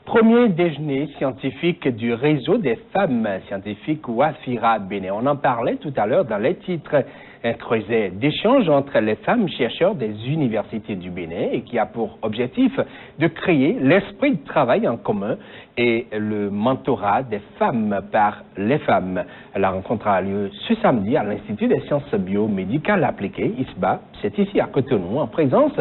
Premier déjeuner scientifique du réseau des femmes scientifiques Wafira Bénin. On en parlait tout à l'heure dans les titres. Un creuset d'échange entre les femmes chercheurs des universités du Bénin et qui a pour objectif de créer l'esprit de travail en commun et le mentorat des femmes par les femmes. La rencontre a lieu ce samedi à l'Institut des sciences biomédicales appliquées, ISBA. C'est ici à Cotonou, en présence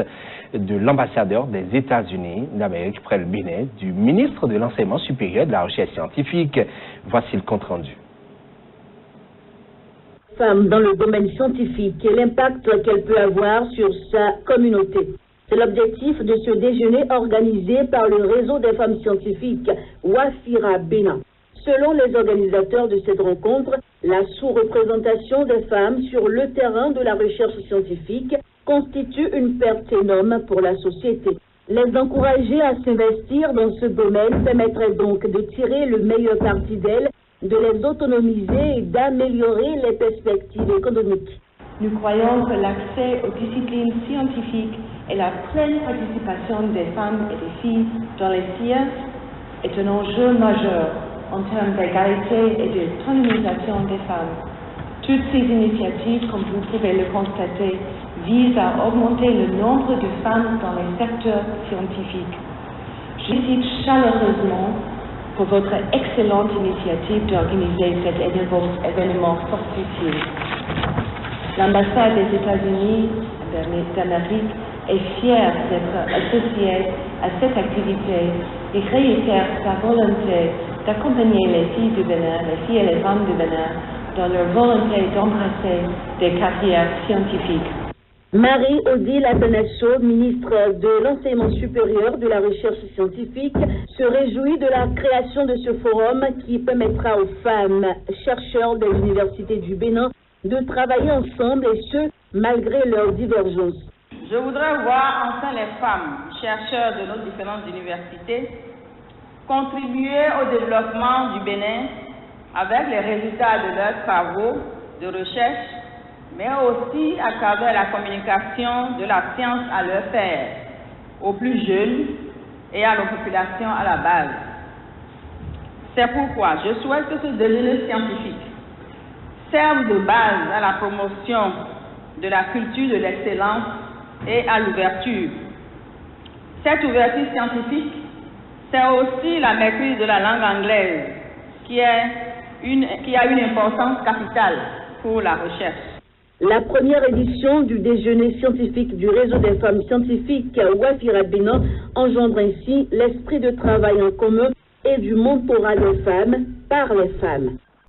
de l'ambassadeur des États-Unis d'Amérique près le Bénin, du ministre de l'Enseignement supérieur et de la Recherche scientifique. Voici le compte-rendu. Femme dans le domaine scientifique et l'impact qu'elle peut avoir sur sa communauté. C'est l'objectif de ce déjeuner organisé par le réseau des femmes scientifiques Wafira Bénin. Selon les organisateurs de cette rencontre, la sous-représentation des femmes sur le terrain de la recherche scientifique constitue une perte énorme pour la société. Les encourager à s'investir dans ce domaine permettrait donc de tirer le meilleur parti d'elles, de les autonomiser et d'améliorer les perspectives économiques. Nous croyons que l'accès aux disciplines scientifiques et la pleine participation des femmes et des filles dans les sciences est un enjeu majeur en termes d'égalité et d'autonomisation des femmes. Toutes ces initiatives, comme vous pouvez le constater, visent à augmenter le nombre de femmes dans les secteurs scientifiques. Je félicite chaleureusement pour votre excellente initiative d'organiser cet événement fortuit. L'ambassade des États-Unis d'Amérique est fière d'être associée à cette activité et réitère sa volonté d'accompagner les filles du Bénin, les filles et les femmes du Bénin, dans leur volonté d'embrasser des carrières scientifiques. Marie-Odile Atanasso, ministre de l'Enseignement supérieur de la Recherche scientifique, se réjouit de la création de ce forum qui permettra aux femmes chercheurs des universités du Bénin de travailler ensemble et ce, malgré leurs divergences. Je voudrais voir enfin les femmes chercheurs de nos différentes universités contribuer au développement du Bénin avec les résultats de leurs travaux de recherche, mais aussi à travers la communication de la science à leurs pairs, aux plus jeunes et à nos populations à la base. C'est pourquoi je souhaite que ce déjeuner scientifique serve de base à la promotion de la culture de l'excellence et à l'ouverture. Cette ouverture scientifique, c'est aussi la maîtrise de la langue anglaise qui a une importance capitale pour la recherche. La première édition du déjeuner scientifique du réseau des femmes scientifiques Wafira Bénin engendre ainsi l'esprit de travail en commun et du mentorat des femmes par les femmes.